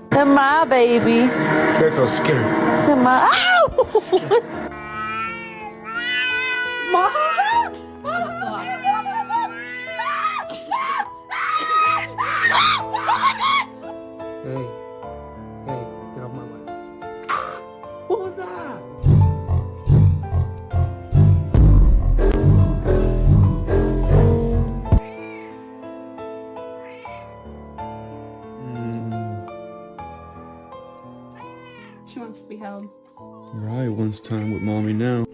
Come on, baby. Draco's scared. Come on. Ow! Hey, get off my wife. What was that? She wants to be held. Right, wants time with mommy now.